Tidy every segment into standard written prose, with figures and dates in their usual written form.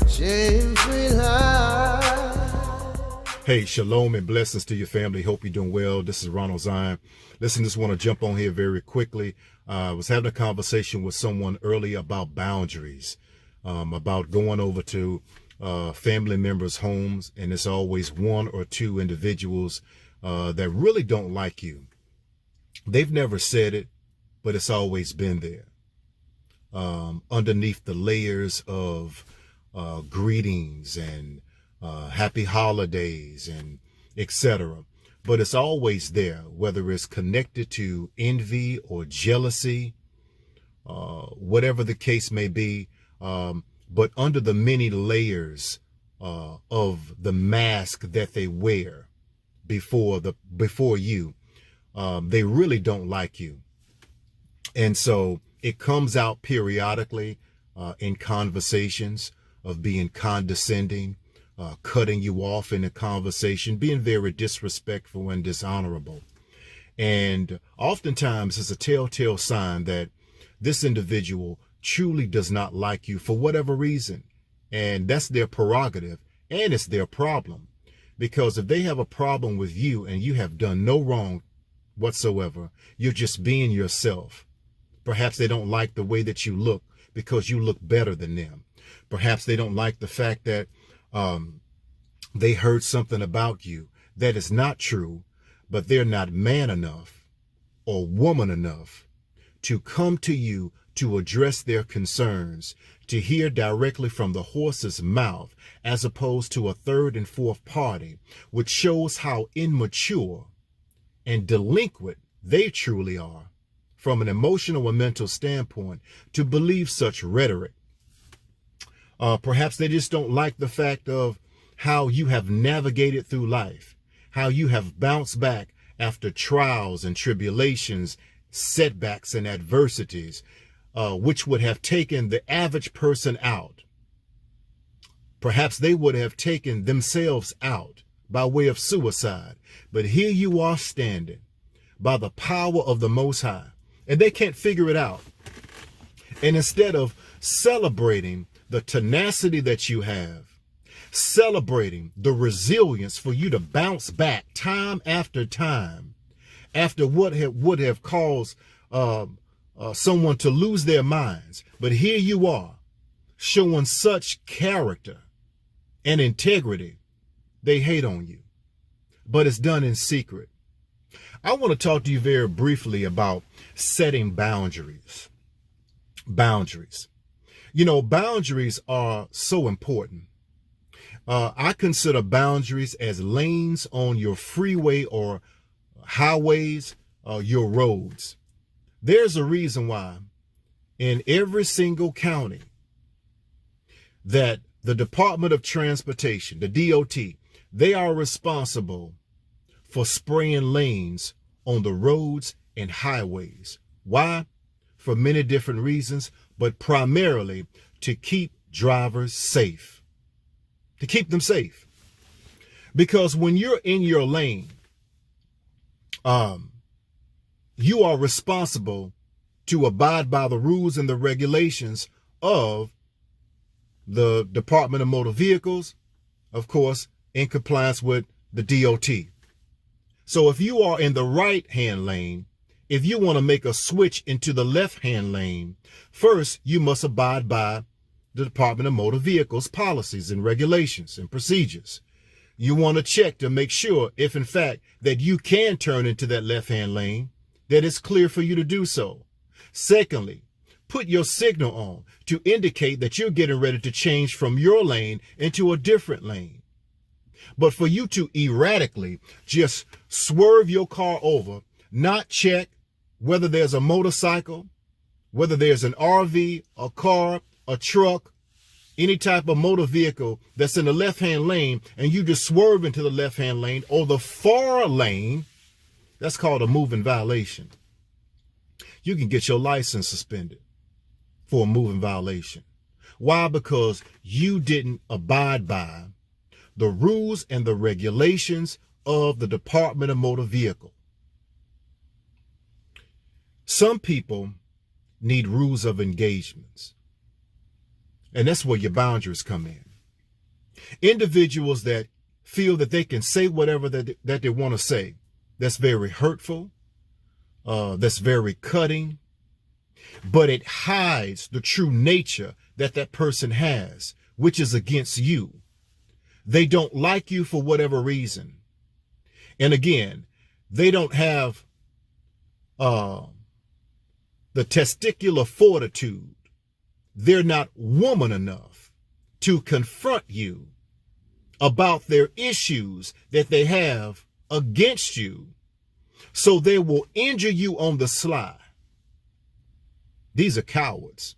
shame-free life. Hey, shalom and blessings to your family. Hope you're doing well. This is Ronald Zion. Listen, just want to jump on here very quickly. I was having a conversation with someone earlier about boundaries, about going over to family members' homes, and it's always one or two individuals that really don't like you. They've never said it, but it's always been there. Underneath the layers of greetings and happy holidays and etc. But it's always there, whether it's connected to envy or jealousy, whatever the case may be. But under the many layers of the mask that they wear before you, they really don't like you. And so it comes out periodically in conversations of being condescending, cutting you off in a conversation, being very disrespectful and dishonorable. And oftentimes it's a telltale sign that this individual truly does not like you for whatever reason. And that's their prerogative, and it's their problem. Because if they have a problem with you and you have done no wrong whatsoever, you're just being yourself. Perhaps they don't like the way that you look because you look better than them. Perhaps they don't like the fact that they heard something about you that is not true, but they're not man enough or woman enough to come to you to address their concerns, to hear directly from the horse's mouth, as opposed to a third and fourth party, which shows how immature and delinquent they truly are from an emotional and mental standpoint to believe such rhetoric. Perhaps they just don't like the fact of how you have navigated through life, how you have bounced back after trials and tribulations, setbacks and adversities, which would have taken the average person out. Perhaps they would have taken themselves out by way of suicide. But here you are standing by the power of the Most High, and they can't figure it out. And instead of celebrating the tenacity that you have, celebrating the resilience for you to bounce back time after time, after what would have caused someone to lose their minds. But here you are, showing such character and integrity. They hate on you, but it's done in secret. I want to talk to you very briefly about setting boundaries. Boundaries. You know, boundaries are so important. I consider boundaries as lanes on your freeway or highways, your roads. There's a reason why in every single county that the Department of Transportation, the DOT, they are responsible for spraying lanes on the roads and highways. Why? For many different reasons, but primarily to keep drivers safe, to keep them safe. Because when you're in your lane, you are responsible to abide by the rules and the regulations of the Department of Motor Vehicles, of course, in compliance with the DOT. So if you are in the right-hand lane, if you want to make a switch into the left-hand lane, first you must abide by the Department of Motor Vehicles policies and regulations and procedures. You want to check to make sure if in fact that you can turn into that left-hand lane, that it's clear for you to do so. Secondly, put your signal on to indicate that you're getting ready to change from your lane into a different lane. But for you to erratically just swerve your car over, not check whether there's a motorcycle, whether there's an RV, a car, a truck, any type of motor vehicle that's in the left-hand lane, and you just swerve into the left-hand lane or the far lane, that's called a moving violation. You can get your license suspended for a moving violation. Why? Because you didn't abide by the rules and the regulations of the Department of Motor Vehicle. Some people need rules of engagements. And that's where your boundaries come in. Individuals that feel that they can say whatever that they want to say, that's very hurtful, that's very cutting, but it hides the true nature that that person has, which is against you. They don't like you for whatever reason. And again, they don't have the testicular fortitude. They're not woman enough to confront you about their issues that they have against you. So they will injure you on the sly. These are cowards.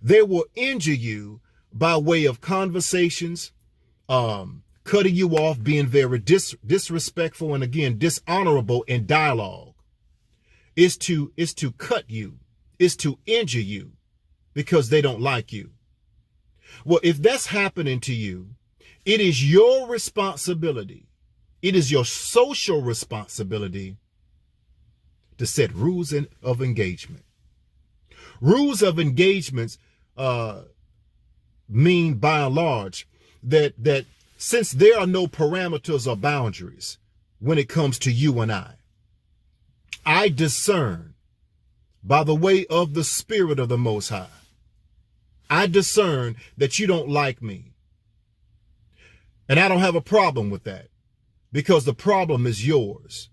They will injure you by way of conversations, cutting you off, being very disrespectful, and again, dishonorable in dialogue. Is to cut you, is to injure you because they don't like you. Well, if that's happening to you, it is your responsibility. It is your social responsibility to set rules of engagement. Rules of engagements mean, by and large, that since there are no parameters or boundaries when it comes to you and I discern by the way of the Spirit of the Most High. I discern that you don't like me. And I don't have a problem with that, because the problem is yours.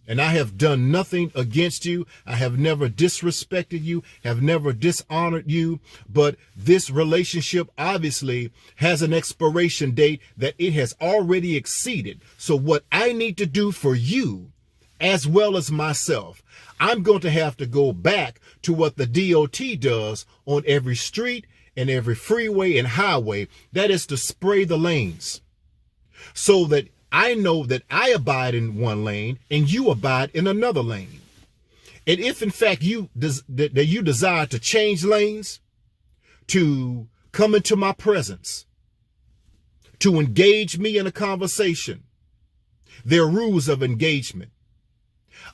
And I have done nothing against you. I have never disrespected you, have never dishonored you. But this relationship obviously has an expiration date that it has already exceeded. So what I need to do for you, as well as myself, I'm going to have to go back to what the DOT does on every street and every freeway and highway. That is to spray the lanes so that I know that I abide in one lane and you abide in another lane. And if in fact you desire to change lanes, to come into my presence, to engage me in a conversation, there are rules of engagement.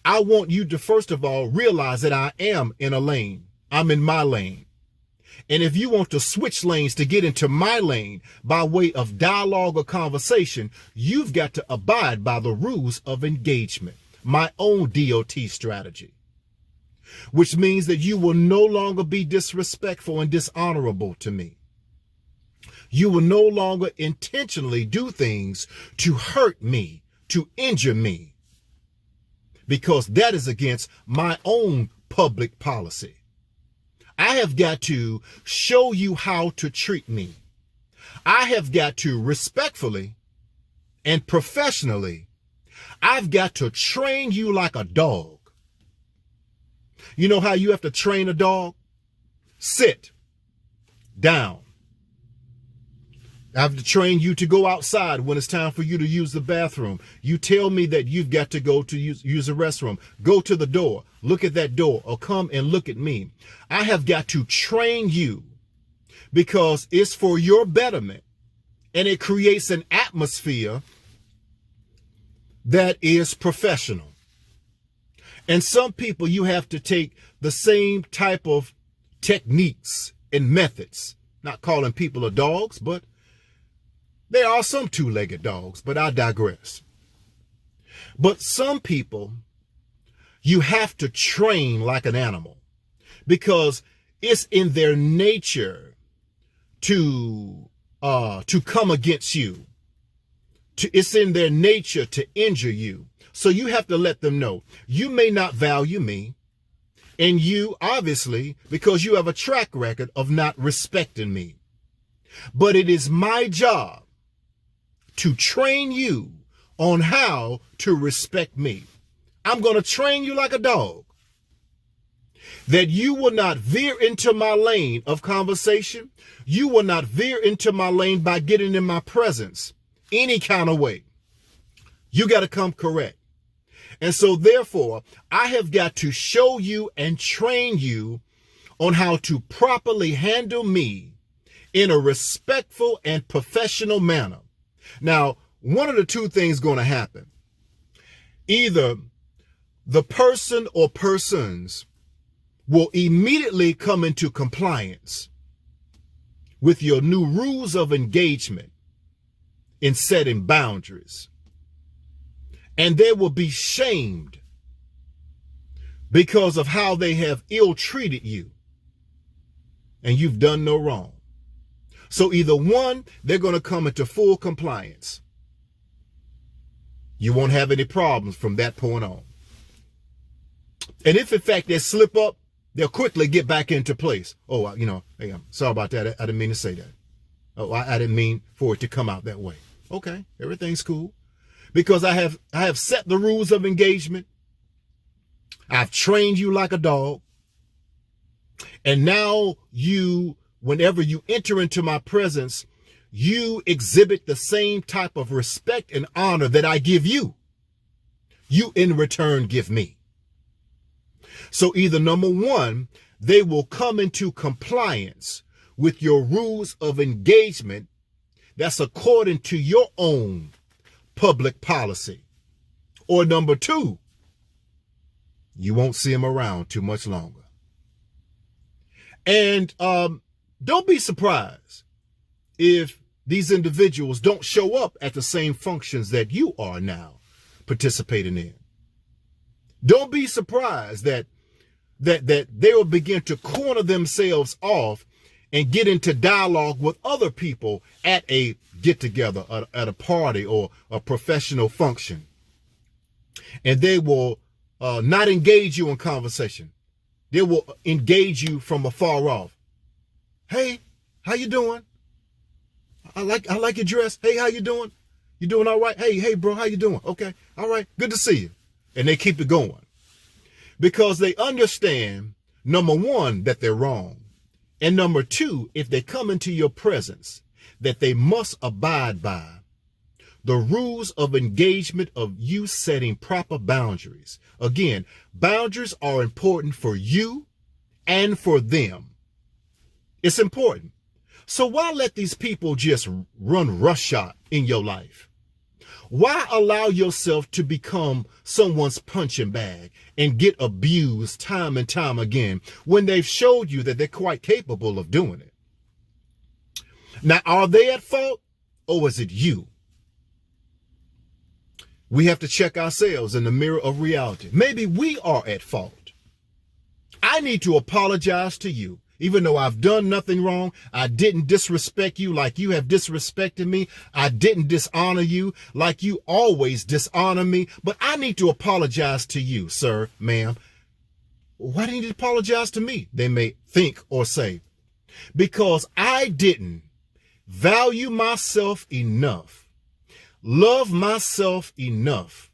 I want you to first of all realize that I am in a lane. I'm in my lane. And if you want to switch lanes to get into my lane by way of dialogue or conversation, you've got to abide by the rules of engagement, my own DOT strategy, which means that you will no longer be disrespectful and dishonorable to me. You will no longer intentionally do things to hurt me, to injure me, because that is against my own public policy. I have got to show you how to treat me. I have got to respectfully and professionally, I've got to train you like a dog. You know how you have to train a dog? Sit down. I have to train you to go outside when it's time for you to use the bathroom. You tell me that you've got to go to use a restroom. Go to the door. Look at that door, or come and look at me. I have got to train you because it's for your betterment, and it creates an atmosphere that is professional. And some people, you have to take the same type of techniques and methods, not calling people dogs, but there are some two-legged dogs, but I digress. But some people, you have to train like an animal because it's in their nature to come against you. It's in their nature to injure you. So you have to let them know you may not value me, and you obviously, because you have a track record of not respecting me. But it is my job to train you on how to respect me. I'm going to train you like a dog, that you will not veer into my lane of conversation. You will not veer into my lane by getting in my presence any kind of way. You got to come correct. And so therefore, I have got to show you and train you on how to properly handle me in a respectful and professional manner. Now, one of the two things going to happen. Either the person or persons will immediately come into compliance with your new rules of engagement in setting boundaries. And they will be shamed because of how they have ill-treated you. And you've done no wrong. So either one, they're going to come into full compliance. You won't have any problems from that point on. And if in fact they slip up, they'll quickly get back into place. Oh, hey, I'm sorry about that. I didn't mean to say that. Oh, I didn't mean for it to come out that way. Okay, everything's cool. Because I have set the rules of engagement. I've trained you like a dog. And now whenever you enter into my presence, you exhibit the same type of respect and honor that I give you. You in return give me. So either number one, they will come into compliance with your rules of engagement that's according to your own public policy. Or number two, you won't see them around too much longer. And don't be surprised if these individuals don't show up at the same functions that you are now participating in. Don't be surprised that they will begin to corner themselves off and get into dialogue with other people at a get-together, at a party or a professional function. And they will not engage you in conversation. They will engage you from afar off. Hey, how you doing? I like your dress. Hey, how you doing? You doing all right? Hey, bro, how you doing? Okay, all right, good to see you. And they keep it going. Because they understand, number one, that they're wrong. And number two, if they come into your presence, that they must abide by the rules of engagement of you setting proper boundaries. Again, boundaries are important for you and for them. It's important. So why let these people just run roughshod in your life? Why allow yourself to become someone's punching bag and get abused time and time again when they've showed you that they're quite capable of doing it? Now, are they at fault or is it you? We have to check ourselves in the mirror of reality. Maybe we are at fault. I need to apologize to you. Even though I've done nothing wrong, I didn't disrespect you like you have disrespected me. I didn't dishonor you like you always dishonor me. But I need to apologize to you, sir, ma'am. Why do you need to apologize to me? They may think or say. Because I didn't value myself enough, love myself enough,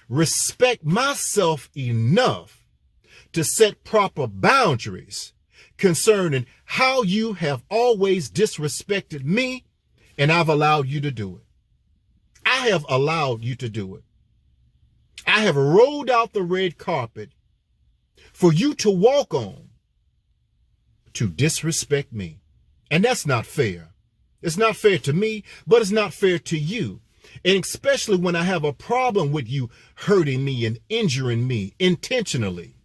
respect myself enough to set proper boundaries concerning how you have always disrespected me, and I've allowed you to do it. I have allowed you to do it. I have rolled out the red carpet for you to walk on to disrespect me. And that's not fair. It's not fair to me, but it's not fair to you. And especially when I have a problem with you hurting me and injuring me intentionally.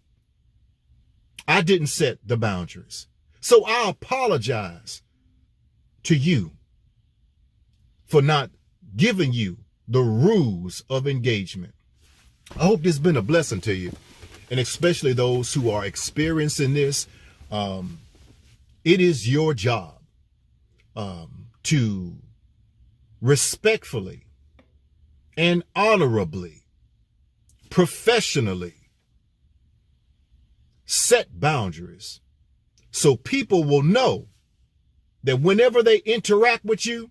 I didn't set the boundaries. So I apologize to you for not giving you the rules of engagement. I hope this has been a blessing to you, and especially those who are experiencing this. It is your job to respectfully and honorably, professionally set boundaries so people will know that whenever they interact with you,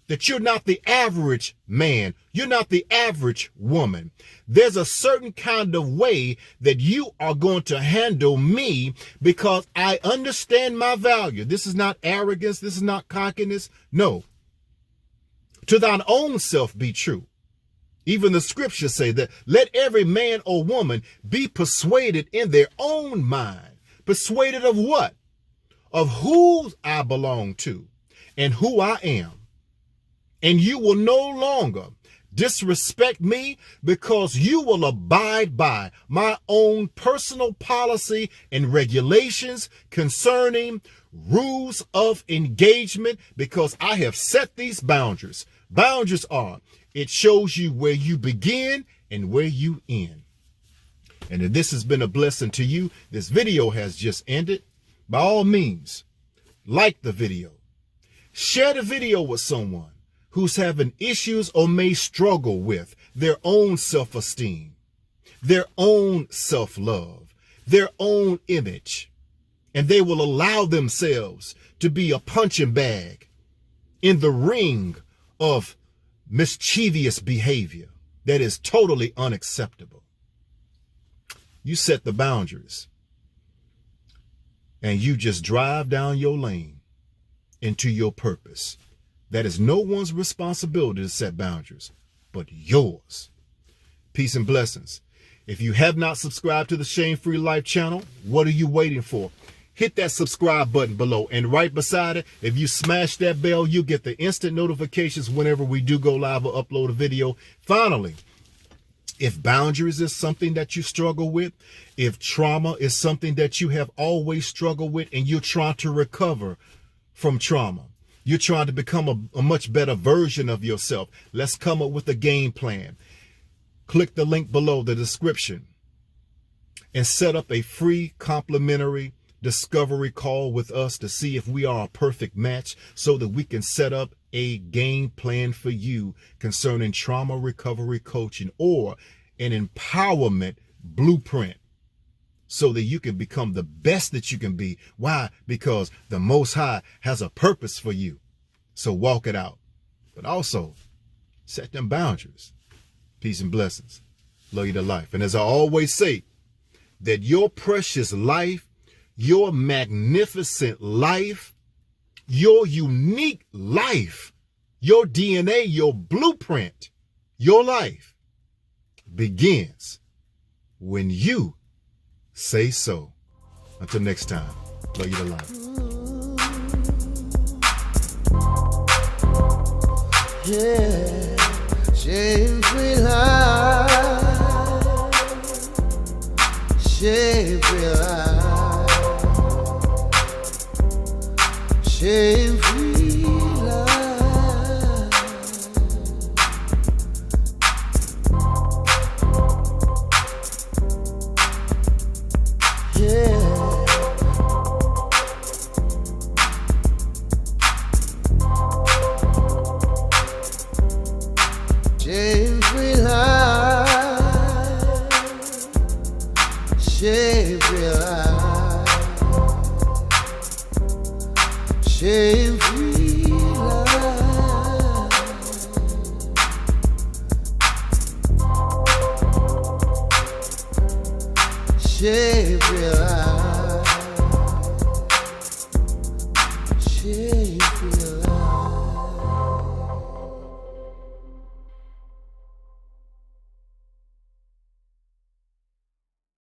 that you're not the average man. You're not the average woman. There's a certain kind of way that you are going to handle me because I understand my value. This is not arrogance. This is not cockiness. No. To thine own self be true. Even the scriptures say that let every man or woman be persuaded in their own mind. Persuaded of what? Of who I belong to and who I am. And you will no longer disrespect me, because you will abide by my own personal policy and regulations concerning rules of engagement, because I have set these boundaries. Boundaries are, it shows you where you begin and where you end. And if this has been a blessing to you, this video has just ended. By all means, like the video. Share the video with someone who's having issues or may struggle with their own self-esteem, their own self-love, their own image, and they will allow themselves to be a punching bag in the ring of mischievous behavior that is totally unacceptable. You set the boundaries and you just drive down your lane into your purpose. That is no one's responsibility to set boundaries, but yours. Peace and blessings. If you have not subscribed to the Shame Free Life channel, what are you waiting for? Hit that subscribe button below, and right beside it, if you smash that bell, you get the instant notifications whenever we do go live or upload a video. Finally, if boundaries is something that you struggle with, if trauma is something that you have always struggled with and you're trying to recover from trauma, you're trying to become a much better version of yourself, let's come up with a game plan. Click the link below the description and set up a free complimentary discovery call with us to see if we are a perfect match, so that we can set up a game plan for you concerning trauma recovery coaching or an empowerment blueprint, so that you can become the best that you can be. Why? Because the Most High has a purpose for you. So walk it out, but also set them boundaries. Peace and blessings. Love you to life. And as I always say, that your precious life, your magnificent life, your unique life, your DNA, your blueprint, your life begins when you say so. Until next time, love you to life. Yeah, shame-free life, shame-free life, shame-free life, yeah. Shame-free life, shame-free life, shame-free life, shame-free life, shame.